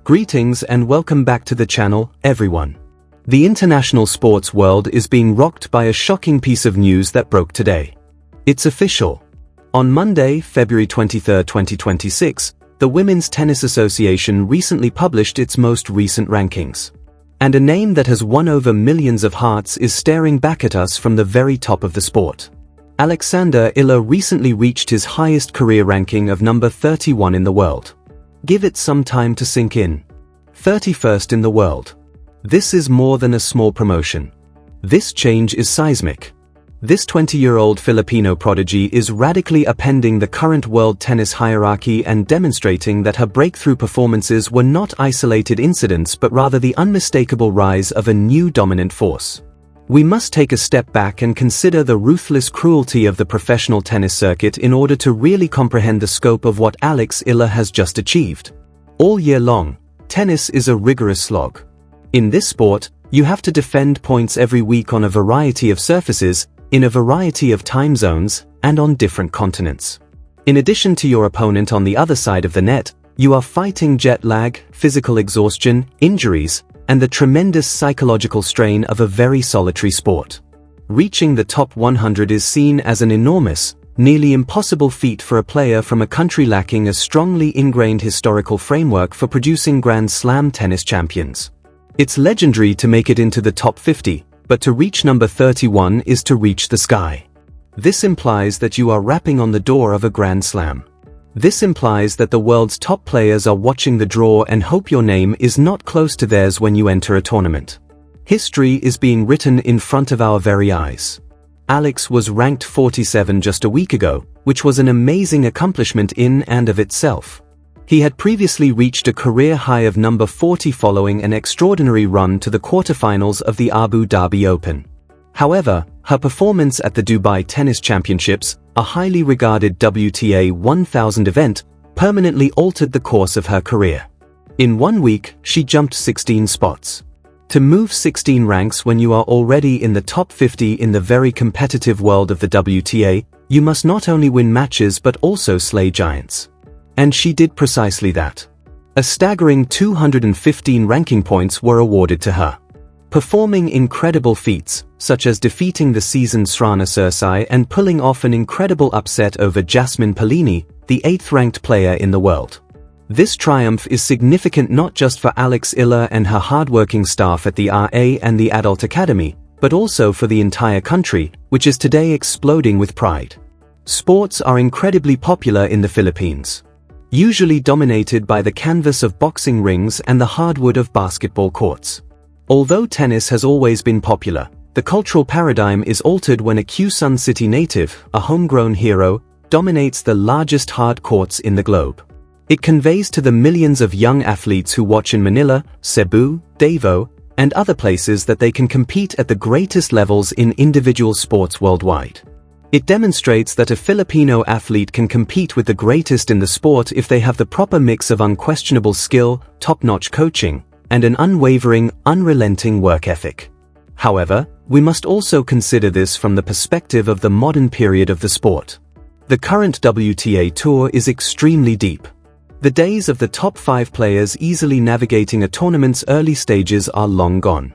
Greetings and welcome back to the channel, everyone. The international sports world is being rocked by a shocking piece of news that broke today. It's official. On Monday, February 23, 2026, the Women's Tennis Association recently published its most recent rankings. And a name that has won over millions of hearts is staring back at us from the very top of the sport. Alexandra Eala recently reached his highest career ranking of number 31 in the world. Give it some time to sink in. 31st in the world. This is more than a small promotion. This change is seismic. This 20-year-old Filipino prodigy is radically upending the current world tennis hierarchy and demonstrating that her breakthrough performances were not isolated incidents but rather the unmistakable rise of a new dominant force. We must take a step back and consider the ruthless cruelty of the professional tennis circuit in order to really comprehend the scope of what Alex Eala has just achieved. All year long, tennis is a rigorous slog. In this sport, you have to defend points every week on a variety of surfaces, in a variety of time zones, and on different continents. In addition to your opponent on the other side of the net, you are fighting jet lag, physical exhaustion, injuries, and the tremendous psychological strain of a very solitary sport. Reaching the top 100 is seen as an enormous, nearly impossible feat for a player from a country lacking a strongly ingrained historical framework for producing Grand Slam tennis champions. It's legendary to make it into the top 50, but to reach number 31 is to reach the sky. This implies that you are rapping on the door of a Grand Slam. This implies that the world's top players are watching the draw and hope your name is not close to theirs when you enter a tournament. History is being written in front of our very eyes. Alex was ranked 47 just a week ago, which was an amazing accomplishment in and of itself. He had previously reached a career high of number 40 following an extraordinary run to the quarterfinals of the Abu Dhabi Open. However, her performance at the Dubai Tennis Championships, a highly regarded WTA 1000 event, permanently altered the course of her career. In 1 week, she jumped 16 spots. To move 16 ranks when you are already in the top 50 in the very competitive world of the WTA, you must not only win matches but also slay giants. And she did precisely that. A staggering 215 ranking points were awarded to her. Performing incredible feats, such as defeating the seasoned Srana Sursai and pulling off an incredible upset over Jasmine Paolini, the 8th-ranked player in the world. This triumph is significant not just for Alex Eala and her hardworking staff at the RA and the Adult Academy, but also for the entire country, which is today exploding with pride. Sports are incredibly popular in the Philippines. Usually dominated by the canvas of boxing rings and the hardwood of basketball courts. Although tennis has always been popular, the cultural paradigm is altered when a Quezon City native, a homegrown hero, dominates the largest hard courts in the globe. It conveys to the millions of young athletes who watch in Manila, Cebu, Davao, and other places that they can compete at the greatest levels in individual sports worldwide. It demonstrates that a Filipino athlete can compete with the greatest in the sport if they have the proper mix of unquestionable skill, top-notch coaching, and an unwavering, unrelenting work ethic. However, we must also consider this from the perspective of the modern period of the sport. The current WTA Tour is extremely deep. The days of the top 5 players easily navigating a tournament's early stages are long gone.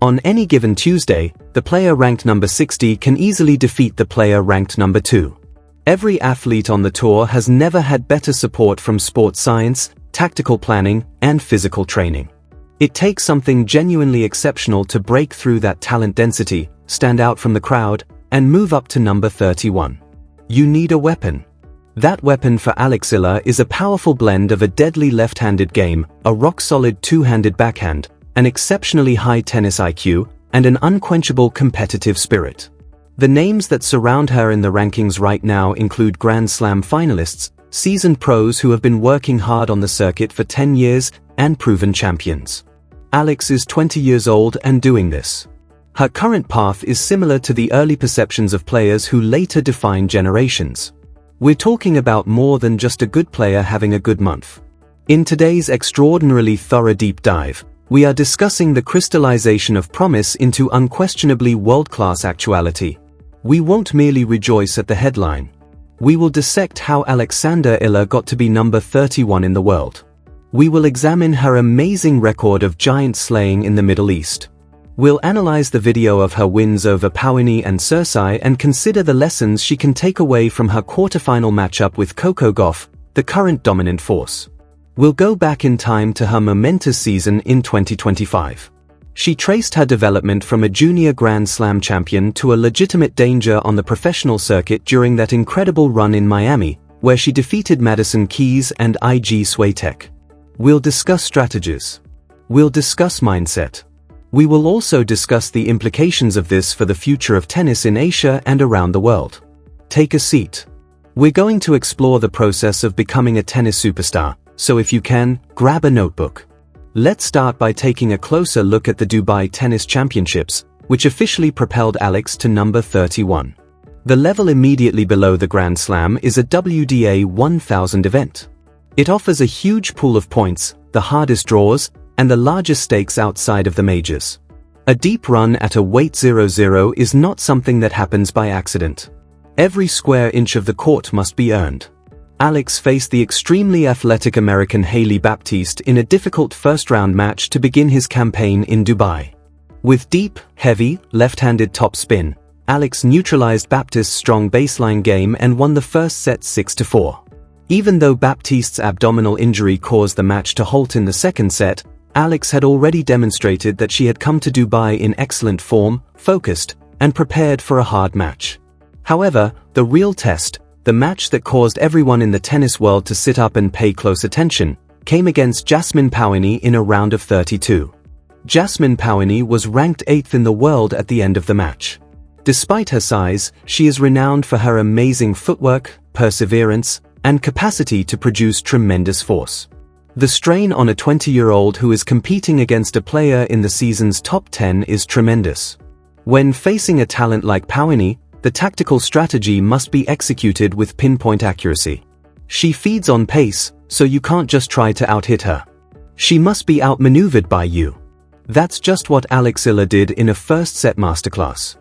On any given Tuesday, the player ranked number 60 can easily defeat the player ranked number 2. Every athlete on the tour has never had better support from sports science, tactical planning, and physical training. It takes something genuinely exceptional to break through that talent density, stand out from the crowd, and move up to number 31. You need a weapon. That weapon for Alex Eala is a powerful blend of a deadly left-handed game, a rock-solid two-handed backhand, an exceptionally high tennis IQ, and an unquenchable competitive spirit. The names that surround her in the rankings right now include Grand Slam finalists, seasoned pros who have been working hard on the circuit for 10 years, and proven champions. Alex is 20 years old and doing this. Her current path is similar to the early perceptions of players who later define generations. We're talking about more than just a good player having a good month. In today's extraordinarily thorough deep dive, we are discussing the crystallization of promise into unquestionably world-class actuality. We won't merely rejoice at the headline. We will dissect how Alexandra Eala got to be number 31 in the world. We will examine her amazing record of giant slaying in the Middle East. We'll analyze the video of her wins over Pauini and Cersei and consider the lessons she can take away from her quarterfinal matchup with Coco Gauff, the current dominant force. We'll go back in time to her momentous season in 2025. She traced her development from a junior Grand Slam champion to a legitimate danger on the professional circuit during that incredible run in Miami, where she defeated Madison Keys and Iga Swiatek. We'll discuss strategies. We'll discuss mindset. We will also discuss the implications of this for the future of tennis in Asia and around the world. Take a seat. We're going to explore the process of becoming a tennis superstar, so if you can, grab a notebook. Let's start by taking a closer look at the Dubai Tennis Championships, which officially propelled Alex to number 31. The level immediately below the Grand Slam is a WTA 1000 event. It offers a huge pool of points, the hardest draws, and the largest stakes outside of the majors. A deep run at a weight 0-0 is not something that happens by accident. Every square inch of the court must be earned. Alex faced the extremely athletic American Hailey Baptiste in a difficult first-round match to begin his campaign in Dubai. With deep, heavy, left-handed top spin, Alex neutralized Baptiste's strong baseline game and won the first set 6-4. Even though Baptiste's abdominal injury caused the match to halt in the second set, Alex had already demonstrated that she had come to Dubai in excellent form, focused, and prepared for a hard match. However, the real test, the match that caused everyone in the tennis world to sit up and pay close attention, came against Jasmine Pauini in a round of 32. Jasmine Pauini was ranked 8th in the world at the end of the match. Despite her size, she is renowned for her amazing footwork, perseverance, and capacity to produce tremendous force. The strain on a 20-year-old who is competing against a player in the season's top 10 is tremendous. When facing a talent like Pauini, the tactical strategy must be executed with pinpoint accuracy. She feeds on pace, so you can't just try to out-hit her. She must be outmaneuvered by you. That's just what Alexandra Eala did in a first-set masterclass.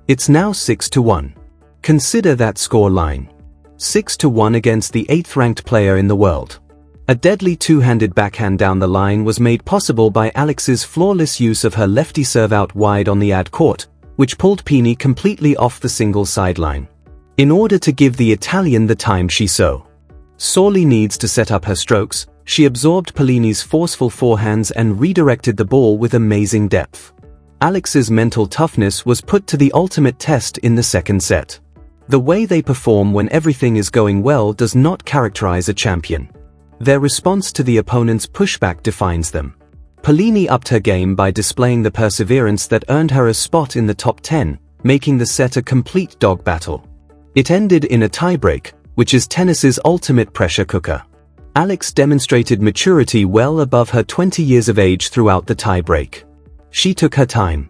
It's now 6-1. Consider that score line. 6-1 against the 8th-ranked player in the world. A deadly two-handed backhand down the line was made possible by Alex's flawless use of her lefty serve out wide on the ad court, which pulled Pauini completely off the single sideline. In order to give the Italian the time she so sorely needs to set up her strokes, she absorbed Paulini's forceful forehands and redirected the ball with amazing depth. Alex's mental toughness was put to the ultimate test in the second set. The way they perform when everything is going well does not characterize a champion. Their response to the opponent's pushback defines them. Paulini upped her game by displaying the perseverance that earned her a spot in the top 10, making the set a complete dog battle. It ended in a tiebreak, which is tennis's ultimate pressure cooker. Alex demonstrated maturity well above her 20 years of age throughout the tiebreak. She took her time.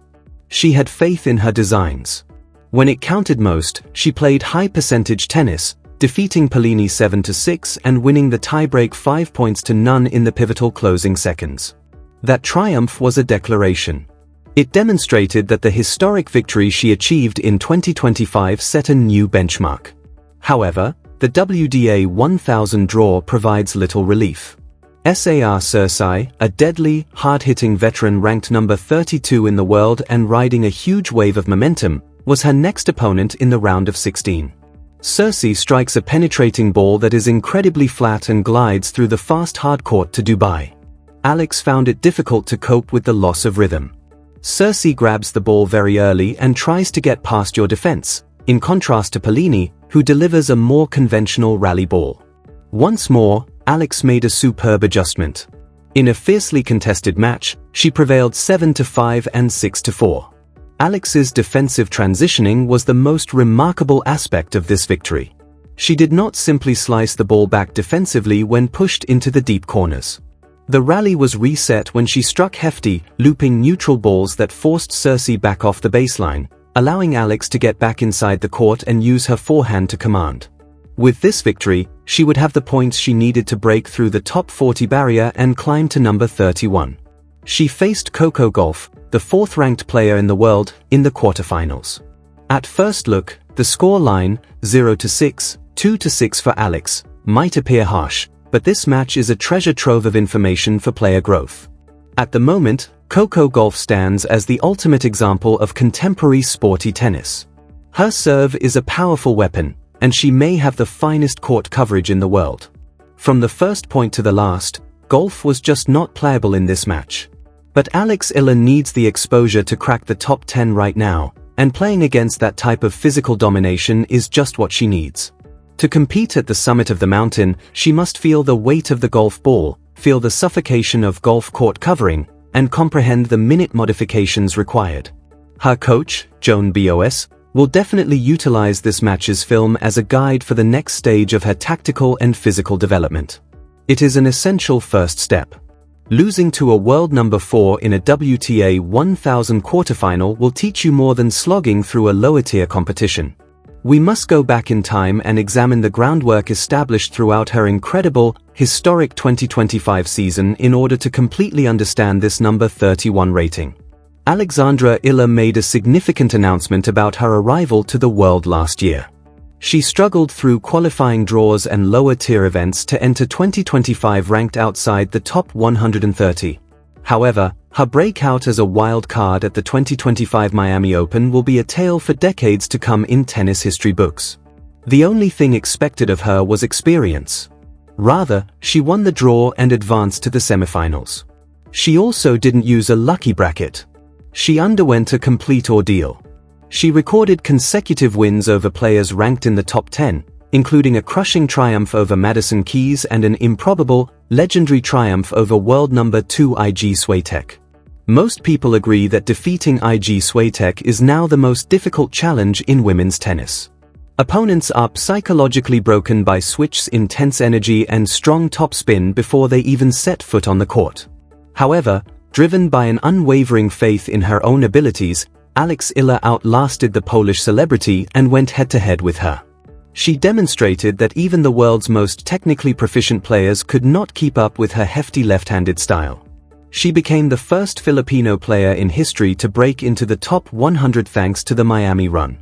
She had faith in her designs. When it counted most, she played high-percentage tennis, defeating Paulini 7-6 and winning the tiebreak 5-0 in the pivotal closing seconds. That triumph was a declaration. It demonstrated that the historic victory she achieved in 2025 set a new benchmark. However, the WTA 1000 draw provides little relief. Sar Cersei, a deadly, hard-hitting veteran ranked number 32 in the world and riding a huge wave of momentum, was her next opponent in the round of 16. Cersei strikes a penetrating ball that is incredibly flat and glides through the fast hard court to Dubai. Alex found it difficult to cope with the loss of rhythm. Cersei grabs the ball very early and tries to get past your defense, in contrast to Paulini, who delivers a more conventional rally ball. Once more, Alex made a superb adjustment. In a fiercely contested match, she prevailed 7-5 and 6-4. Alex's defensive transitioning was the most remarkable aspect of this victory. She did not simply slice the ball back defensively when pushed into the deep corners. The rally was reset when she struck hefty, looping neutral balls that forced Cersei back off the baseline, allowing Alex to get back inside the court and use her forehand to command. With this victory, she would have the points she needed to break through the top 40 barrier and climb to number 31. She faced Coco Gauff, the 4th-ranked player in the world, in the quarterfinals. At first look, the score line, 0-6, 2-6 for Alex, might appear harsh, but this match is a treasure trove of information for player growth. At the moment, Coco Gauff stands as the ultimate example of contemporary sporty tennis. Her serve is a powerful weapon, and she may have the finest court coverage in the world. From the first point to the last, Gauff was just not playable in this match. But Alex Eala needs the exposure to crack the top 10 right now, and playing against that type of physical domination is just what she needs. To compete at the summit of the mountain, she must feel the weight of the golf ball, feel the suffocation of golf court covering, and comprehend the minute modifications required. Her coach, Joan Bos, will definitely utilize this match's film as a guide for the next stage of her tactical and physical development. It is an essential first step. Losing to a world number 4 in a WTA 1000 quarterfinal will teach you more than slogging through a lower-tier competition. We must go back in time and examine the groundwork established throughout her incredible, historic 2025 season in order to completely understand this number 31 rating. Alexandra Eala made a significant announcement about her arrival to the world last year. She struggled through qualifying draws and lower-tier events to enter 2025 ranked outside the top 130. However, her breakout as a wild card at the 2025 Miami Open will be a tale for decades to come in tennis history books. The only thing expected of her was experience. Rather, she won the draw and advanced to the semifinals. She also didn't use a lucky bracket. She underwent a complete ordeal. She recorded consecutive wins over players ranked in the top 10, including a crushing triumph over Madison Keys and an improbable, legendary triumph over world number 2 Iga Swiatek. Most people agree that defeating Iga Swiatek is now the most difficult challenge in women's tennis. Opponents are psychologically broken by Swiatek's intense energy and strong topspin before they even set foot on the court. However, driven by an unwavering faith in her own abilities, Alex Eala outlasted the Polish celebrity and went head-to-head with her. She demonstrated that even the world's most technically proficient players could not keep up with her hefty left-handed style. She became the first Filipino player in history to break into the top 100 thanks to the Miami run.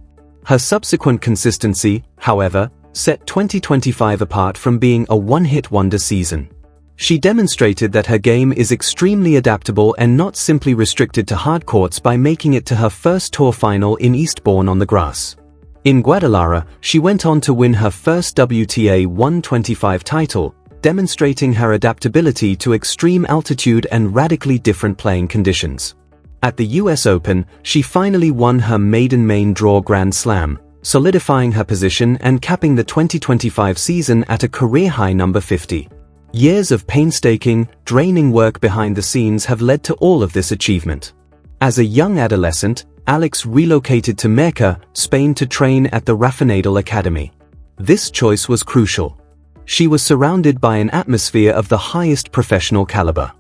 Her subsequent consistency, however, set 2025 apart from being a one-hit wonder season. She demonstrated that her game is extremely adaptable and not simply restricted to hard courts by making it to her first tour final in Eastbourne on the grass. In Guadalajara, she went on to win her first WTA 125 title, demonstrating her adaptability to extreme altitude and radically different playing conditions. At the US Open, she finally won her maiden main draw Grand Slam, solidifying her position and capping the 2025 season at a career-high number 50. Years of painstaking, draining work behind the scenes have led to all of this achievement. As a young adolescent, Alex relocated to Mecca, Spain to train at the Rafa Nadal Academy. This choice was crucial. She was surrounded by an atmosphere of the highest professional caliber.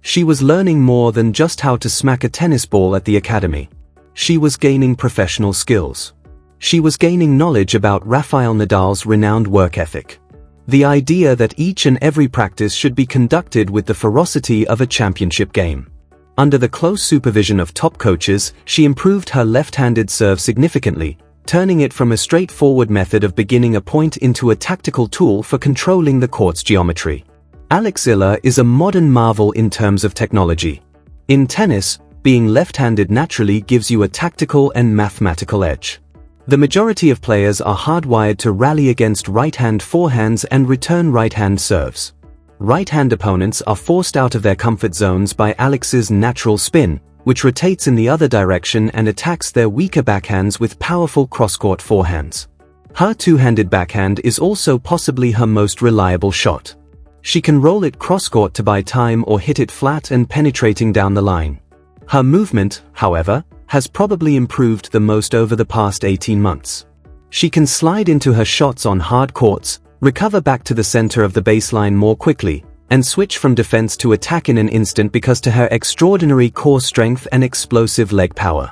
She was learning more than just how to smack a tennis ball at the academy. She was gaining professional skills. She was gaining knowledge about Rafael Nadal's renowned work ethic. The idea that each and every practice should be conducted with the ferocity of a championship game. Under the close supervision of top coaches, she improved her left-handed serve significantly, turning it from a straightforward method of beginning a point into a tactical tool for controlling the court's geometry. Alex Eala is a modern marvel in terms of technology. In tennis, being left-handed naturally gives you a tactical and mathematical edge. The majority of players are hardwired to rally against right-hand forehands and return right-hand serves. Right-hand opponents are forced out of their comfort zones by Alex's natural spin, which rotates in the other direction and attacks their weaker backhands with powerful cross-court forehands. Her two-handed backhand is also possibly her most reliable shot. She can roll it cross-court to buy time or hit it flat and penetrating down the line. Her movement, however, has probably improved the most over the past 18 months. She can slide into her shots on hard courts, recover back to the center of the baseline more quickly, and switch from defense to attack in an instant because to her extraordinary core strength and explosive leg power.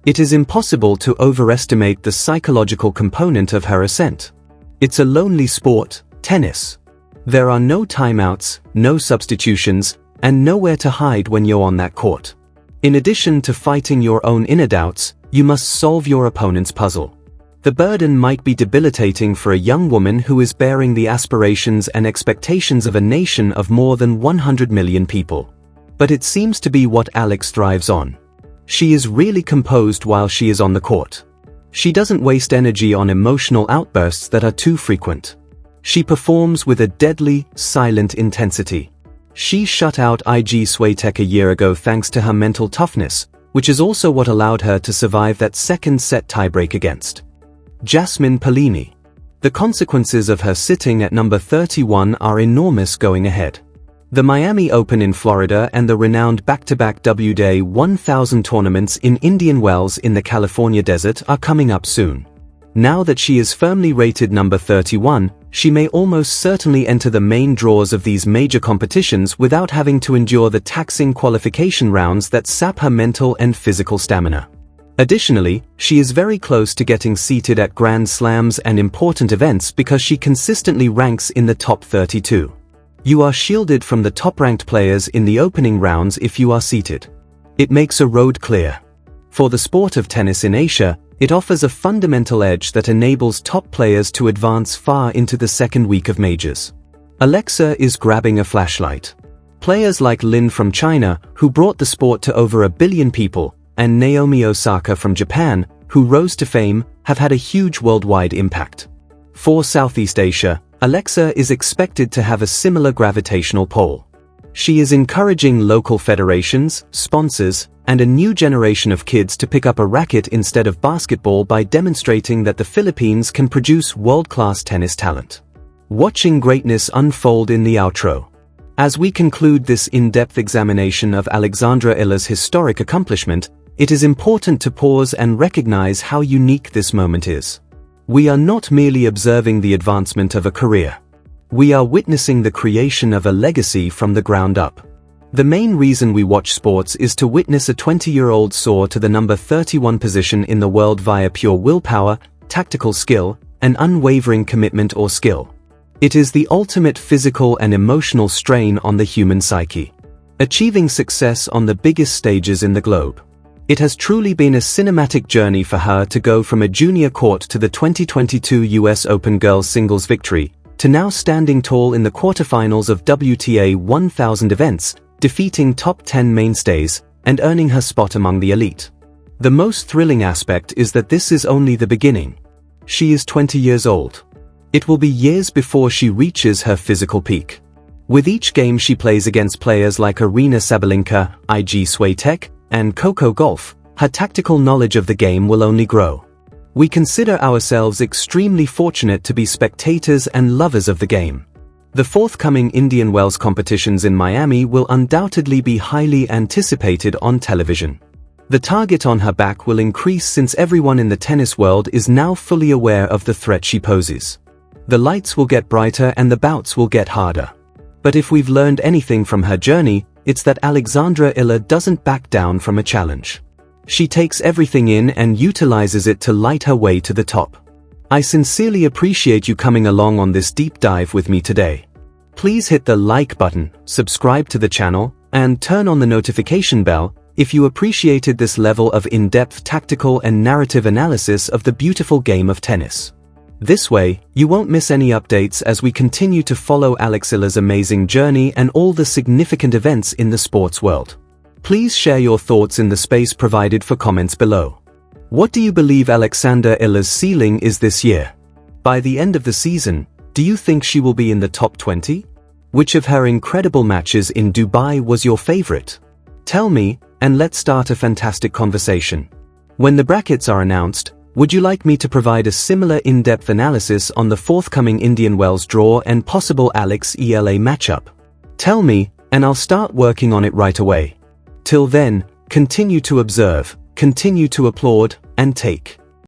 It is impossible to overestimate the psychological component of her ascent. It's a lonely sport, tennis. There are no timeouts, no substitutions, and nowhere to hide when you're on that court. In addition to fighting your own inner doubts, you must solve your opponent's puzzle. The burden might be debilitating for a young woman who is bearing the aspirations and expectations of a nation of more than 100 million people. But it seems to be what Alex thrives on. She is really composed while she is on the court. She doesn't waste energy on emotional outbursts that are too frequent. She performs with a deadly, silent intensity. She shut out Ig Swiatek a year ago thanks to her mental toughness, which is also what allowed her to survive that second set tiebreak against Jasmine Paolini. The consequences of her sitting at number 31 are enormous going ahead. The Miami Open in Florida and the renowned back-to-back WTA 1000 tournaments in Indian Wells in the California desert are coming up soon. Now that she is firmly rated number 31, she may almost certainly enter the main draws of these major competitions without having to endure the taxing qualification rounds that sap her mental and physical stamina. Additionally, she is very close to getting seated at Grand Slams and important events because she consistently ranks in the top 32. You are shielded from the top-ranked players in the opening rounds if you are seated. It makes a road clear. For the sport of tennis in Asia, it offers a fundamental edge that enables top players to advance far into the second week of majors. Alexa is grabbing a flashlight. Players like Lin from China, who brought the sport to over 1 billion people, and Naomi Osaka from Japan, who rose to fame, have had a huge worldwide impact. For Southeast Asia, Alexa is expected to have a similar gravitational pull. She is encouraging local federations, sponsors, and a new generation of kids to pick up a racket instead of basketball by demonstrating that the Philippines can produce world-class tennis talent. Watching greatness unfold in the outro. As we conclude this in-depth examination of Alexandra Eala's historic accomplishment, it is important to pause and recognize how unique this moment is. We are not merely observing the advancement of a career. We are witnessing the creation of a legacy from the ground up. The main reason we watch sports is to witness a 20-year-old soar to the number 31 position in the world via pure willpower, tactical skill, and unwavering commitment or skill. It is the ultimate physical and emotional strain on the human psyche. Achieving success on the biggest stages in the globe. It has truly been a cinematic journey for her to go from a junior court to the 2022 US Open girls singles victory, to now standing tall in the quarterfinals of WTA 1000 events, defeating top 10 mainstays, and earning her spot among the elite. The most thrilling aspect is that this is only the beginning. She is 20 years old. It will be years before she reaches her physical peak. With each game she plays against players like Aryna Sabalenka, Ig Swiatek, and Coco Gauff, her tactical knowledge of the game will only grow. We consider ourselves extremely fortunate to be spectators and lovers of the game. The forthcoming Indian Wells competitions in Miami will undoubtedly be highly anticipated on television. The target on her back will increase since everyone in the tennis world is now fully aware of the threat she poses. The lights will get brighter and the bouts will get harder. But if we've learned anything from her journey, it's that Alexandra Eala doesn't back down from a challenge. She takes everything in and utilizes it to light her way to the top. I sincerely appreciate you coming along on this deep dive with me today. Please hit the like button, subscribe to the channel, and turn on the notification bell if you appreciated this level of in-depth tactical and narrative analysis of the beautiful game of tennis. This way, you won't miss any updates as we continue to follow Alex Eala's amazing journey and all the significant events in the sports world. Please share your thoughts in the space provided for comments below. What do you believe Alexandra Eala's ceiling is this year? By the end of the season, do you think she will be in the top 20? Which of her incredible matches in Dubai was your favorite? Tell me, and let's start a fantastic conversation. When the brackets are announced, would you like me to provide a similar in-depth analysis on the forthcoming Indian Wells draw and possible Alex Eala matchup? Tell me, and I'll start working on it right away. Till then, continue to observe, continue to applaud, and take